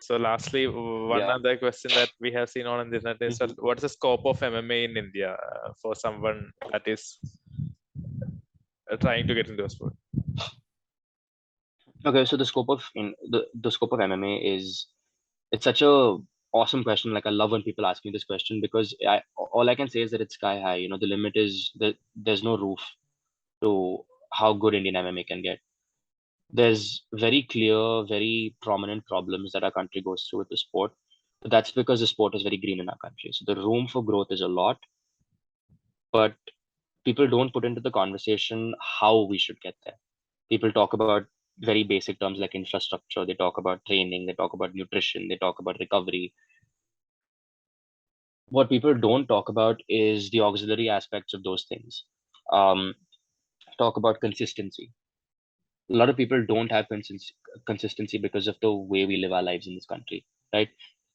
So lastly, one Yeah. other question that we have seen on the internet is that what is the scope of MMA in India for someone that is trying to get into a sport? Okay, so the scope of the scope of MMA is, it's such a awesome question. Like, I love when people ask me this question because all I can say is that it's sky high. The limit is that there's no roof to how good Indian MMA can get. There's very clear, very prominent problems that our country goes through with the sport. But that's because the sport is very green in our country. So the room for growth is a lot, but people don't put into the conversation how we should get there. People talk about very basic terms like infrastructure, they talk about training, they talk about nutrition, they talk about recovery. What people don't talk about is the auxiliary aspects of those things. Um, Talk about consistency. A lot of people don't have consistency because of the way we live our lives in this country, right?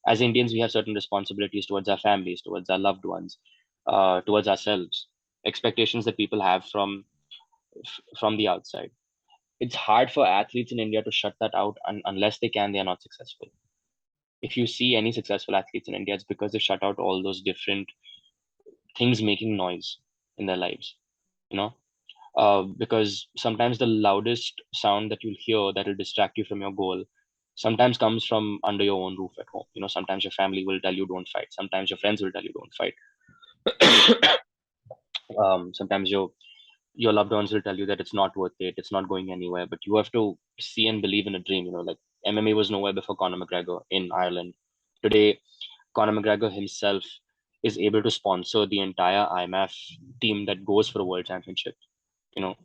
As Indians, we have certain responsibilities towards our families, towards our loved ones, towards ourselves, expectations that people have from the outside. It's hard for athletes in India to shut that out, unless they can, they are not successful. If you see any successful athletes in India, it's because they shut out all those different things making noise in their lives, you know? Because sometimes the loudest sound that you'll hear that will distract you from your goal sometimes comes from under your own roof at home. Sometimes your family will tell you don't fight. Sometimes your friends will tell you don't fight. Sometimes your loved ones will tell you that it's not worth it, it's not going anywhere. But you have to see and believe in a dream. Like MMA was nowhere before Conor McGregor in Ireland. Today, Conor McGregor himself is able to sponsor the entire IMAF team that goes for a world championship. You know,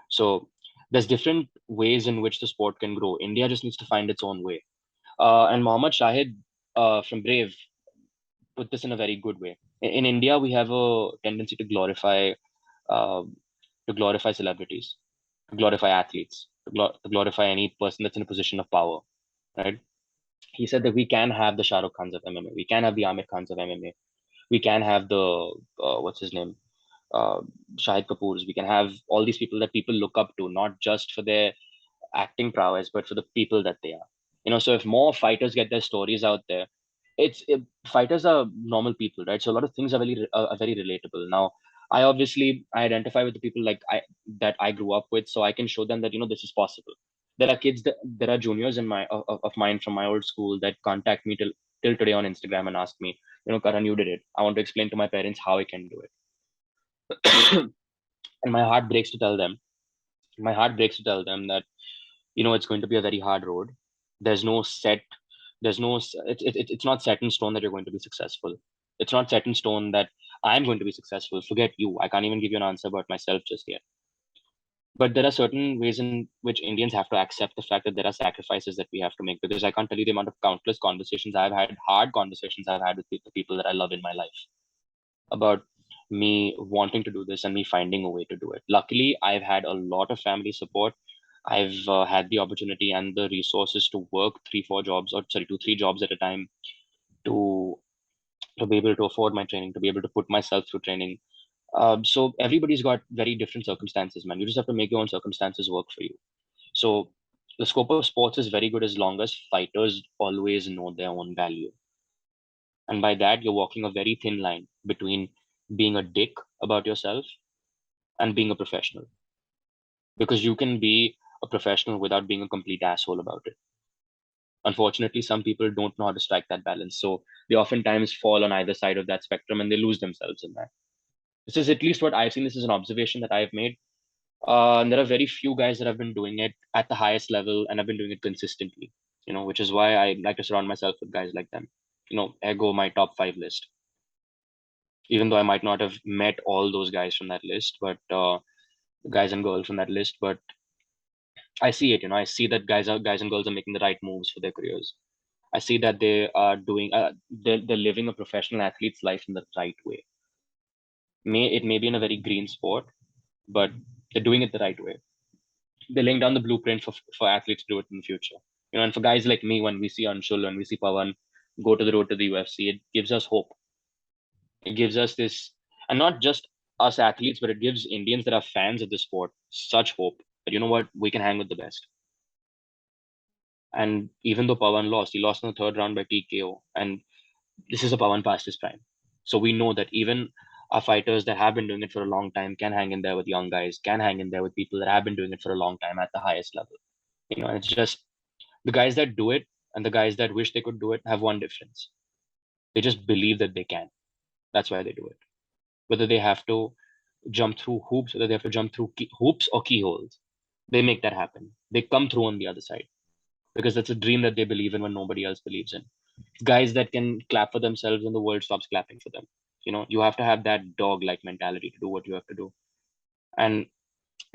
so there's different ways in which the sport can grow. India just needs to find its own way. And Mohammad Shahid from Brave put this in a very good way. In India, we have a tendency uh, to glorify celebrities, to glorify athletes, to glorify any person that's in a position of power, right? He said that we can have the Shah Rukh Khans of MMA, we can have the Amir Khans of MMA, we can have the what's his name, uh, Shahid Kapoor's. We can have all these people that people look up to, not just for their acting prowess, but for the people that they are. So if more fighters get their stories out there, fighters are normal people, right? So a lot of things are very relatable. Now, I identify with the people that I grew up with, so I can show them that this is possible. There are juniors of mine from my old school that contact me till today on Instagram and ask me, Karan, you did it. I want to explain to my parents how I can do it. And my heart breaks to tell them that it's going to be a very hard road. There's no set there's no s- it's not set in stone that you're going to be successful. It's not set in stone that I'm going to be successful. Forget you, I can't even give you an answer about myself just yet. But there are certain ways in which Indians have to accept the fact that there are sacrifices that we have to make, because I can't tell you the amount of countless conversations I've had, hard conversations I've had with the people that I love in my life, about me wanting to do this and me finding a way to do it. Luckily, I've had a lot of family support. I've had the opportunity and the resources to work 2, 3 jobs at a time, to be able to afford my training, to be able to put myself through training. So everybody's got very different circumstances, man. You just have to make your own circumstances work for you. So the scope of sports is very good as long as fighters always know their own value. And by that, you're walking a very thin line between being a dick about yourself and being a professional. Because you can be a professional without being a complete asshole about it. Unfortunately, some people don't know how to strike that balance. So they oftentimes fall on either side of that spectrum and they lose themselves in that. This is at least what I've seen. This is an observation that I've made. And there are very few guys that have been doing it at the highest level and have been doing it consistently, which is why I like to surround myself with guys like them. Ego my top 5 list, even though I might not have met all those guys from that list, but guys and girls from that list. But I see it. I see that guys and girls are making the right moves for their careers. I see that they are doing, they're living a professional athlete's life in the right way. It may be in a very green sport, but they're doing it the right way. They're laying down the blueprint for athletes to do it in the future. And for guys like me, when we see Anshul, when we see Pawan go to the road to the UFC, it gives us hope. It gives us this, and not just us athletes, but it gives Indians that are fans of the sport such hope that, we can hang with the best. And even though Pawan lost, he lost in the third round by TKO. And this is a Pawan past his prime. So we know that even our fighters that have been doing it for a long time can hang in there with young guys, can hang in there with people that have been doing it for a long time at the highest level. And it's just the guys that do it and the guys that wish they could do it have one difference. They just believe that they can. That's why they do it. Whether they have to jump through hoops, whether they have to jump through hoops or keyholes, they make that happen. They come through on the other side because that's a dream that they believe in when nobody else believes in. Guys that can clap for themselves when the world stops clapping for them. You have to have that dog-like mentality to do what you have to do. And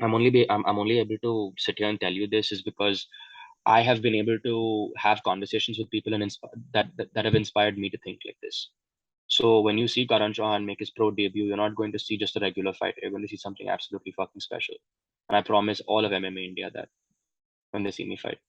I'm only able to sit here and tell you this is because I have been able to have conversations with people and that have inspired me to think like this. So when you see Karan Chauhan make his pro debut, you're not going to see just a regular fighter. You're going to see something absolutely fucking special. And I promise all of MMA India that when they see me fight.